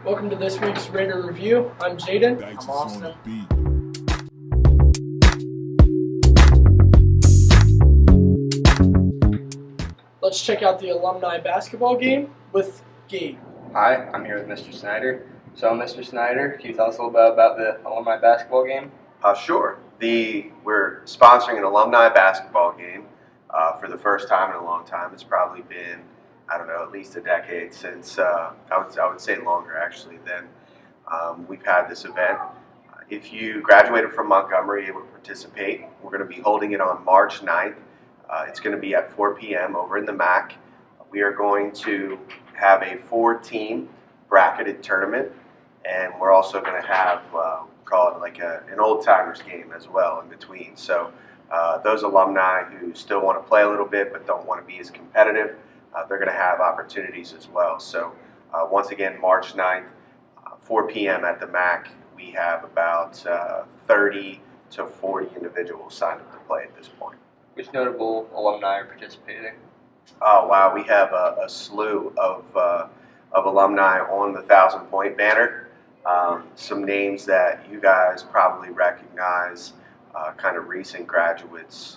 Welcome to this week's Raider Review. I'm Jaden. I'm Austin. Let's check out the alumni basketball game with Gabe. Hi, I'm here with Mr. Snyder. So, Mr. Snyder, can you tell us a little bit about the alumni basketball game? Sure. We're sponsoring an alumni basketball game for the first time in a long time. It's probably been, I don't know, at least a decade since, I would say longer actually, than we've had this event. If you graduated from Montgomery able to participate, we're going to be holding it on March 9th. It's going to be at 4 p.m. over in the MAC. We are going to have a 4-team bracketed tournament, and we're also going to have, call it like an old-timers game as well in between. So those alumni who still want to play a little bit but don't want to be as competitive, they're going to have opportunities as well. So once again, March 9th, 4 p.m. at the MAC, we have about 30 to 40 individuals signed up to play at this point. Which notable alumni are participating? Oh wow, we have a slew of alumni on the 1,000-point banner. Some names that you guys probably recognize, kind of recent graduates.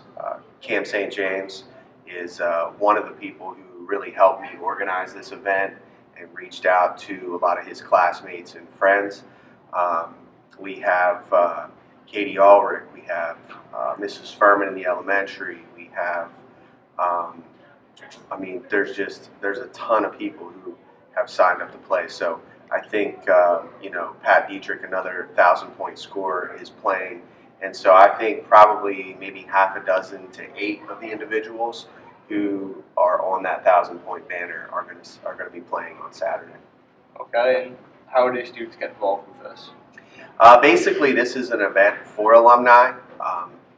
Cam St. James is one of the people who really helped me organize this event and reached out to a lot of his classmates and friends. We have Katie Ulrich, we have Mrs. Furman in the elementary, we have, there's a ton of people who have signed up to play. So I think, Pat Dietrich, another 1,000-point scorer, is playing. And so I think probably maybe half a dozen to 8 of the individuals who are on that 1,000-point banner are going to be playing on Saturday. Okay, and how do students get involved with this? Basically, this is an event for alumni.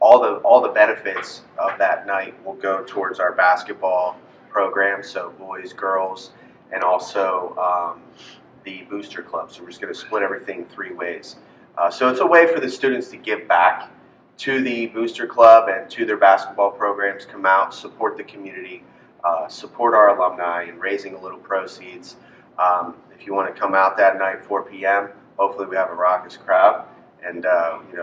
All the benefits of that night will go towards our basketball program, so boys, girls, and also the booster club. So we're just going to split everything 3 ways. So it's a way for the students to give back to the booster club and to their basketball programs, come out, support the community, support our alumni in raising a little proceeds. If you want to come out that night, 4 p.m., hopefully we have a raucous crowd, and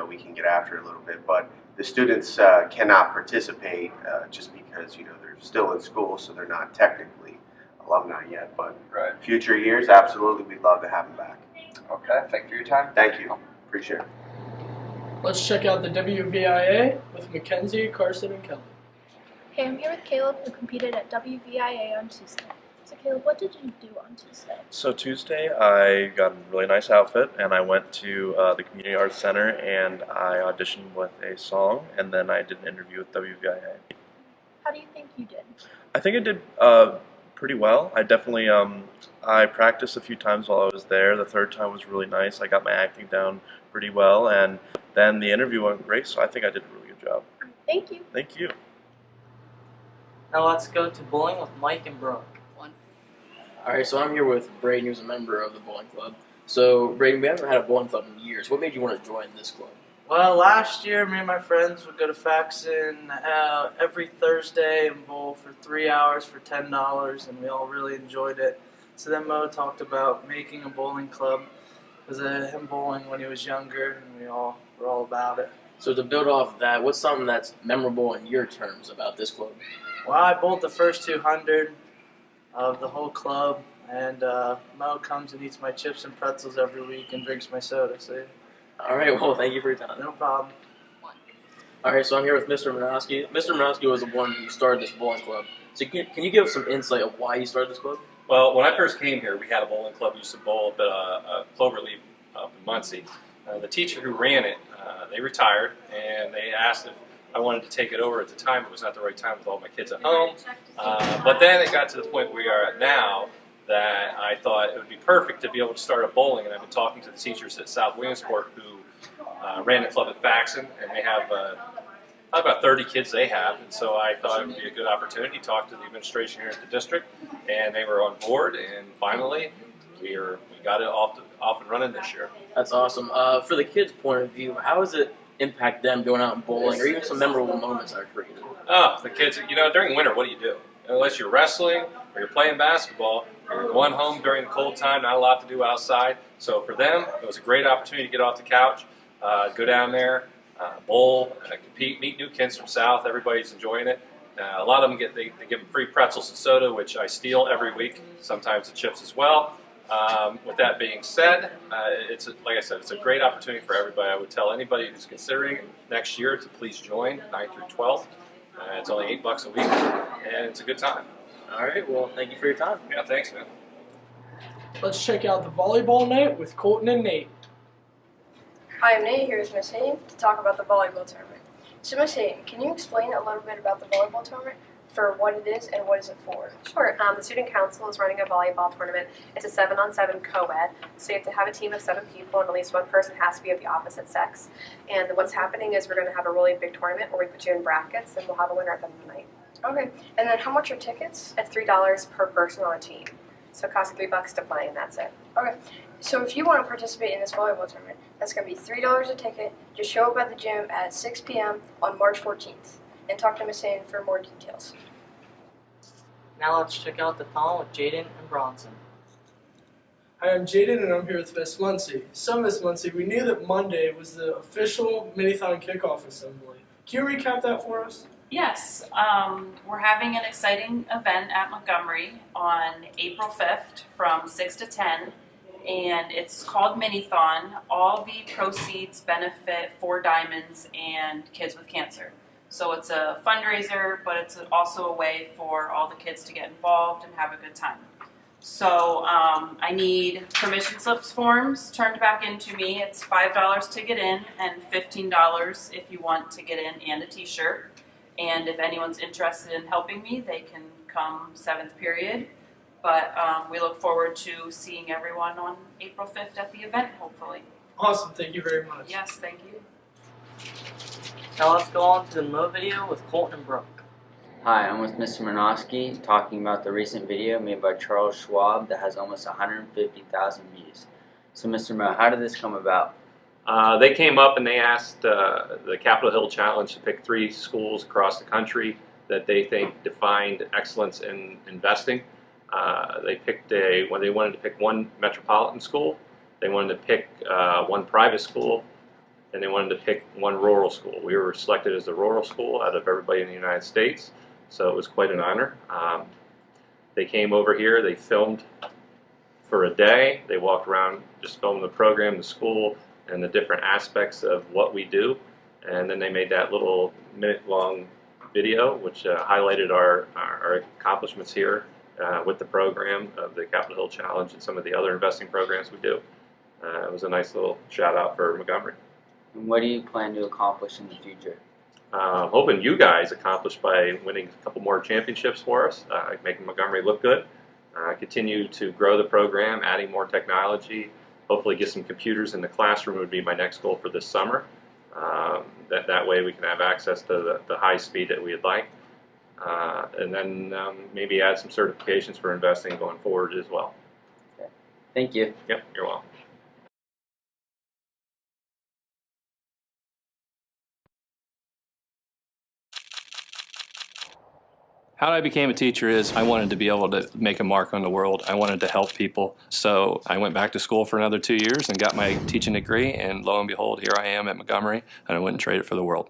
we can get after it a little bit. But the students cannot participate just because they're still in school, so they're not technically alumni yet. But future years, absolutely, we'd love to have them back. Okay, thank you for your time. Thank you. Appreciate it. Let's check out the WVIA with Mackenzie, Carson, and Kelly. Hey, I'm here with Caleb, who competed at WVIA on Tuesday. So Caleb, what did you do on Tuesday? So Tuesday, I got a really nice outfit, and I went to the Community Arts Center, and I auditioned with a song, and then I did an interview with WVIA. How do you think you did? I think I did pretty well. I definitely, I practiced a few times while I was there. The third time was really nice. I got my acting down pretty well, and then the interview went great, so I think I did a really good job. Thank you. Thank you. Now let's go to bowling with Mike and Brooke. Alright, so I'm here with Braden, who's a member of the bowling club. So, Braden, we haven't had a bowling club in years. What made you want to join this club? Well, last year, me and my friends would go to Faxon every Thursday and bowl for 3 hours for $10, and we all really enjoyed it. So then Mo talked about making a bowling club because of him bowling when he was younger, and we all were all about it. So to build off that, what's something that's memorable in your terms about this club? Well, I bowled the first 200 of the whole club, and Mo comes and eats my chips and pretzels every week and drinks my soda. So, Alright, well, thank you for your time. no problem. Alright, so I'm here with Mr. Monoski. Mr. Monoski was the one who started this bowling club. So can you give us some insight of why you started this club? Well, when I first came here, we had a bowling club. We used to bowl up at Cloverleaf up in Muncie. The teacher who ran it, they retired, and they asked if I wanted to take it over. At the time, it was not the right time with all my kids at home. But then it got to the point where we are at now that I thought it would be perfect to be able to start a bowling. And I've been talking to the teachers at South Williamsport who ran the club at Faxon, and they have about 30 kids they have. And so I thought it would be a good opportunity to talk to the administration here at the district, and they were on board. And finally, we got it off and running this year. That's awesome. For the kids' point of view, how does it impact them going out and bowling, or even some memorable moments that are created? Oh, the kids, during winter, what do? Unless you're wrestling or you're playing basketball, You're going home during the cold time, not a lot to do outside. So for them, it was a great opportunity to get off the couch, go down there, bowl, compete, meet new kids from South. Everybody's enjoying it. A lot of them they give them free pretzels and soda, which I steal every week. Sometimes the chips as well. With that being said, like I said, it's a great opportunity for everybody. I would tell anybody who's considering next year to please join 9th through 12th. It's only $8 a week, and it's a good time. All right, well, thank you for your time. Yeah, thanks, man. Let's check out the volleyball night with Colton and Nate. Hi, I'm Nate. Here's Miss Hayden to talk about the volleyball tournament. So, Miss Hayden, can you explain a little bit about the volleyball tournament, for what it is and what is it for? Sure. The Student Council is running a volleyball tournament. It's a 7-on-7 co-ed, so you have to have a team of 7 people, and at least one person has to be of the opposite sex. And what's happening is we're going to have a really big tournament where we put you in brackets, and we'll have a winner at the end of the night. Okay. And then how much are tickets? It's $3 per person on a team, so it costs $3 to play, and that's it. Okay. So if you want to participate in this volleyball tournament, that's going to be $3 a ticket. Just show up at the gym at 6 p.m. on March 14th and talk to Miss Hayden for more details. Now let's check out the thon with Jaden and Bronson. Hi, I'm Jaden and I'm here with Miss Muncie. So Miss Muncie, we knew that Monday was the official Mini-THON kickoff assembly. Can you recap that for us? Yes, we're having an exciting event at Montgomery on April 5th from 6 to 10, and it's called Mini-THON. All the proceeds benefit 4 Diamonds and Kids with Cancer. So it's a fundraiser, but it's also a way for all the kids to get involved and have a good time. So I need permission slips forms turned back into me. It's $5 to get in and $15 if you want to get in and a t-shirt. And if anyone's interested in helping me, they can come 7th period. But we look forward to seeing everyone on April 5th at the event, hopefully. Awesome, thank you very much. Yes, thank you. Now let's go on to the Mo video with Colton and Brooke. Hi, I'm with Mr. Monoski talking about the recent video made by Charles Schwab that has almost 150,000 views. So Mr. Mo, how did this come about? They came up and they asked the Capitol Hill Challenge to pick 3 schools across the country that they think defined excellence in investing. They picked they wanted to pick 1 metropolitan school, they wanted to pick 1 private school, and they wanted to pick 1 rural school. We were selected as the rural school out of everybody in the United States, so it was quite an honor. They came over here, they filmed for a day, they walked around, just filmed the program, the school, and the different aspects of what we do, and then they made that little minute-long video which highlighted our accomplishments here with the program of the Capitol Hill Challenge and some of the other investing programs we do. It was a nice little shout-out for Montgomery. And what do you plan to accomplish in the future? Hoping you guys accomplish by winning a couple more championships for us, making Montgomery look good, continue to grow the program, adding more technology, hopefully get some computers in the classroom would be my next goal for this summer. That way we can have access to the high speed that we'd like. And then maybe add some certifications for investing going forward as well. Okay. Thank you. Yep, you're welcome. How I became a teacher is I wanted to be able to make a mark on the world. I wanted to help people. So I went back to school for another 2 years and got my teaching degree, and lo and behold, here I am at Montgomery, and I wouldn't trade it for the world.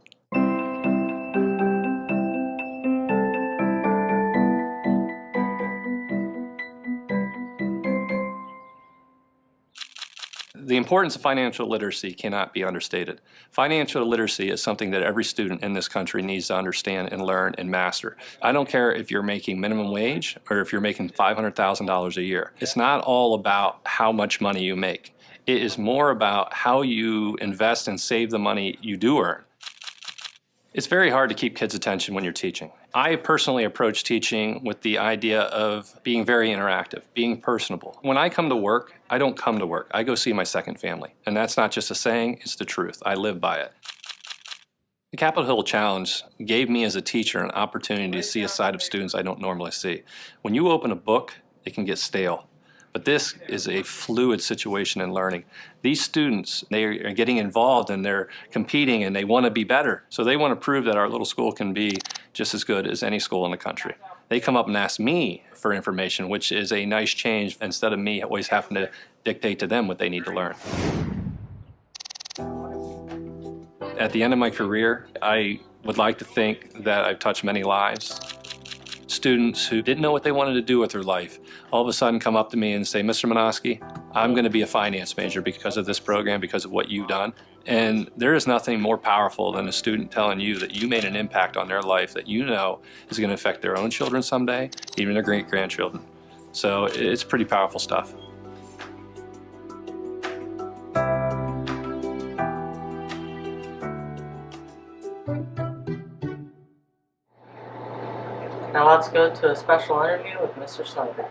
The importance of financial literacy cannot be understated. Financial literacy is something that every student in this country needs to understand and learn and master. I don't care if you're making minimum wage or if you're making $500,000 a year. It's not all about how much money you make. It is more about how you invest and save the money you do earn. It's very hard to keep kids' attention when you're teaching. I personally approach teaching with the idea of being very interactive, being personable. When I come to work, I don't come to work. I go see my second family. And that's not just a saying, it's the truth. I live by it. The Capitol Hill Challenge gave me as a teacher an opportunity to see a side of students I don't normally see. When you open a book, it can get stale. But this is a fluid situation in learning. These students, they are getting involved and they're competing and they want to be better. So they want to prove that our little school can be just as good as any school in the country. They come up and ask me for information, which is a nice change instead of me always having to dictate to them what they need to learn. At the end of my career, I would like to think that I've touched many lives. Students who didn't know what they wanted to do with their life all of a sudden come up to me and say, Mr. Monoski, I'm going to be a finance major because of this program, because of what you've done. And there is nothing more powerful than a student telling you that you made an impact on their life that you know is going to affect their own children someday, even their great-grandchildren. So it's pretty powerful stuff. Now let's go to a special interview with Mr. Snyder.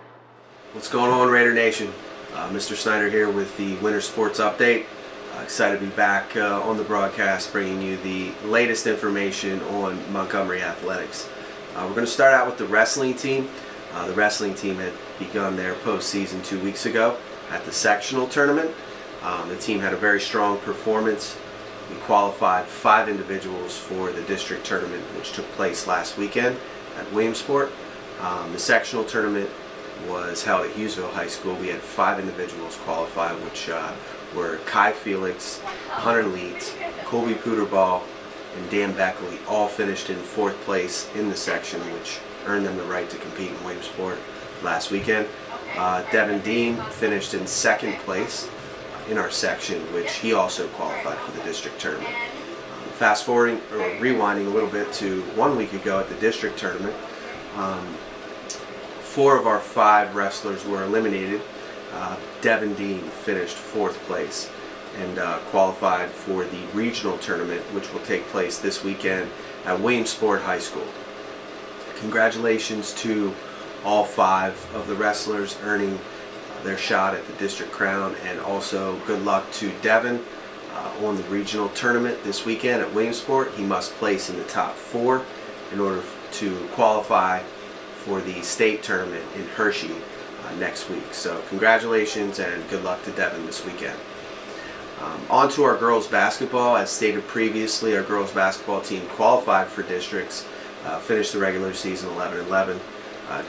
What's going on, Raider Nation? Mr. Snyder here with the Winter Sports Update. Excited to be back on the broadcast bringing you the latest information on Montgomery athletics. We're going to start out with the wrestling team. The wrestling team had begun their postseason 2 weeks ago at the sectional tournament. The team had a very strong performance. We qualified 5 individuals for the district tournament, which took place last weekend at Williamsport. The sectional tournament was held at Hughesville High School. We had 5 individuals qualify, which were Kai Felix, Hunter Leeds, Colby Puderball, and Dan Beckley, all finished in 4th place in the section, which earned them the right to compete in Williamsport last weekend. Devin Dean finished in 2nd place in our section, which he also qualified for the district tournament. Fast forwarding or rewinding a little bit to 1 week ago at the district tournament, 4 of our 5 wrestlers were eliminated. Devin Dean finished 4th place and qualified for the regional tournament, which will take place this weekend at Williamsport High School. Congratulations to all 5 of the wrestlers earning their shot at the district crown, and also good luck to Devin on the regional tournament this weekend at Williamsport. He must place in the top 4 in order to qualify for the state tournament in Hershey next week. So congratulations and good luck to Devin this weekend. On to our girls basketball. As stated previously, our girls basketball team qualified for districts, finished the regular season 11-11,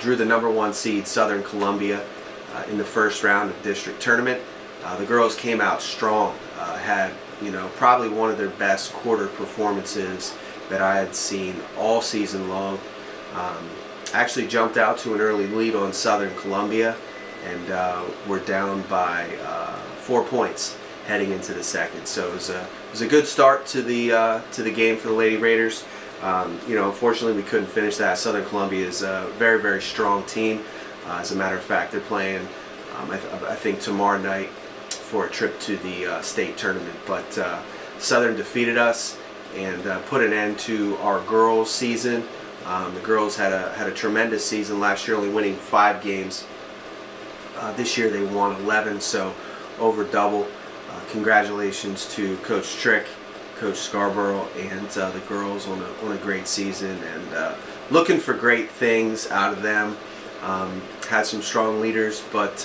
drew the number 1 seed Southern Columbia in the first round of district tournament. The girls came out strong, had probably one of their best quarter performances that I had seen all season long. Actually jumped out to an early lead on Southern Columbia, and were down by 4 points heading into the second. So it was a good start to the game for the Lady Raiders. Unfortunately we couldn't finish that. Southern Columbia is a very, very strong team. As a matter of fact, they're playing I think tomorrow night for a trip to the state tournament. But Southern defeated us and put an end to our girls season. The girls had a tremendous season last year, only winning 5 games. This year they won 11, so over double. Congratulations to Coach Trick, Coach Scarborough, and the girls on a great season, and looking for great things out of them. Had some strong leaders, but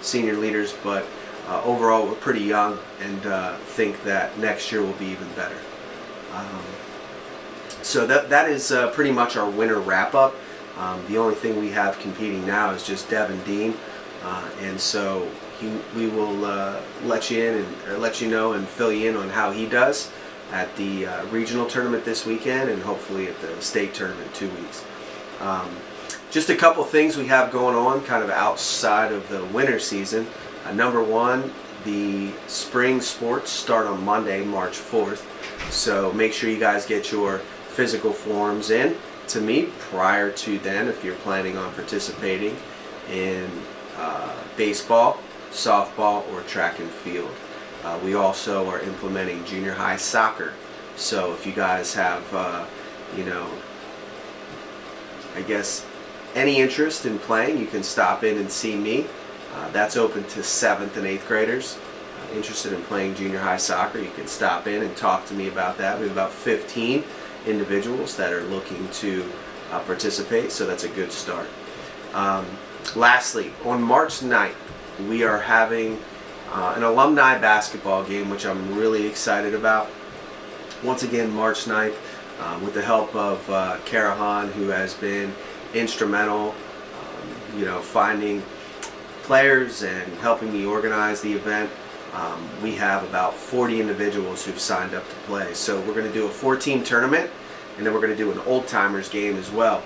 senior leaders, but overall we're pretty young, and think that next year will be even better. So that is pretty much our winter wrap-up. The only thing we have competing now is just Devin Dean, and so we will let you know and fill you in on how he does at the regional tournament this weekend, and hopefully at the state tournament in 2 weeks. Just a couple things we have going on kind of outside of the winter season. Number 1, the spring sports start on Monday, March 4th. So make sure you guys get your physical forms in to me prior to then if you're planning on participating in baseball, softball, or track and field. We also are implementing junior high soccer. So if you guys have, I guess, any interest in playing, you can stop in and see me. That's open to 7th and 8th graders. Interested in playing junior high soccer, you can stop in and talk to me about that. We have about 15 individuals that are looking to participate, so that's a good start. Lastly, on March 9th, we are having an alumni basketball game, which I'm really excited about. Once again, March 9th, with the help of Kara Hahn, who has been instrumental, finding players and helping me organize the event. We have about 40 individuals who've signed up to play. So we're going to do a 4-team tournament, and then we're going to do an old timers game as well.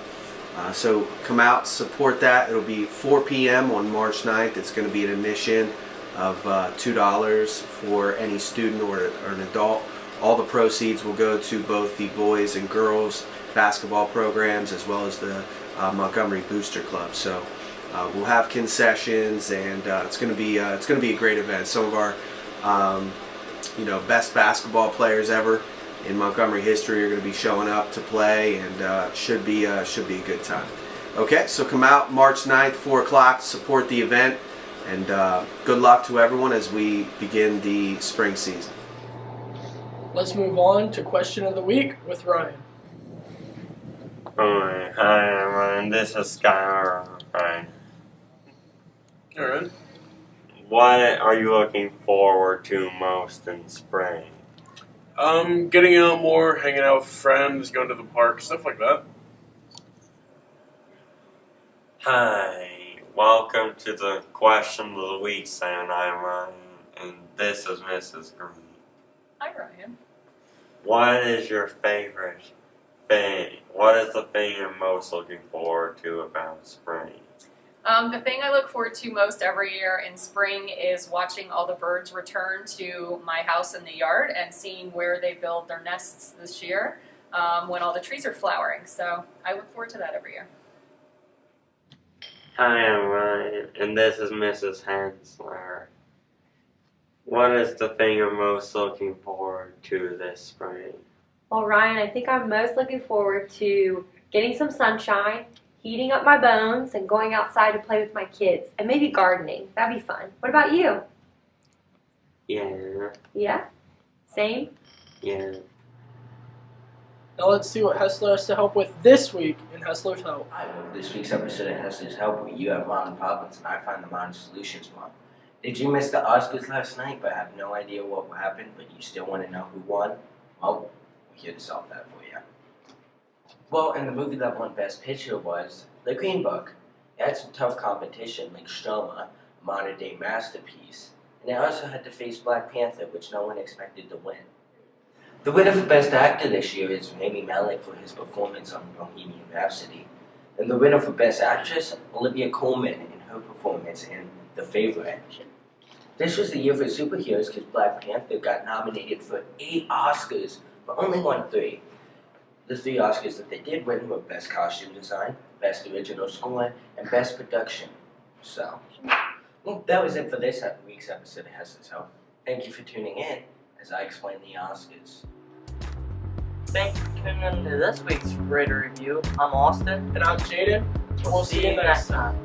So come out, support that. It'll be 4 p.m. on March 9th. It's going to be an admission of $2 for any student or an adult. All the proceeds will go to both the boys and girls basketball programs as well as the Montgomery Booster Club. So we'll have concessions, and it's going to be a great event. Some of our best basketball players ever in Montgomery history are going to be showing up to play, and should be a good time. Okay, so come out March 9th, 4 o'clock, support the event, and good luck to everyone as we begin the spring season. Let's move on to question of the week with Ryan. Hi, Ryan. This is Skylar. Ryan. Alright. What are you looking forward to most in spring? Getting out more, hanging out with friends, going to the park, stuff like that. Hi, welcome to the question of the week, and I'm Ryan, and this is Mrs. Green. Hi, Ryan. What is your favorite thing? What is the thing you're most looking forward to about spring? The thing I look forward to most every year in spring is watching all the birds return to my house in the yard and seeing where they build their nests this year when all the trees are flowering. So I look forward to that every year. Hi, I'm Ryan, and this is Mrs. Hessler. What is the thing you're most looking forward to this spring? Well, Ryan, I think I'm most looking forward to getting some sunshine, heating up my bones, and going outside to play with my kids, and maybe gardening. That'd be fun. What about you? Yeah. Yeah? Same? Yeah. Now let's see what Hessler has to help with this week in Hessler's Help. Hi, welcome to this week's episode of Hessler's Help, where you have modern problems and I find the modern solutions for them. Did you miss the Oscars last night but have no idea what happened, but you still want to know who won? Well, we're here to solve that for you. Well, and the movie that won Best Picture was The Green Book. It had some tough competition like Stroma, a modern-day masterpiece, and it also had to face Black Panther, which no one expected to win. The winner for Best Actor this year is Rami Malek for his performance on Bohemian Rhapsody, and the winner for Best Actress, Olivia Colman, in her performance in The Favorite. This was the year for superheroes because Black Panther got nominated for 8 Oscars, but only won 3. The 3 Oscars that they did win were Best Costume Design, Best Original Score, and Best Production. So, well, that was it for this week's episode of Hessler's Help. Thank you for tuning in as I explain the Oscars. Thank you for tuning in to this week's Rater Review. I'm Austin. And I'm Jaden. We'll see you next time.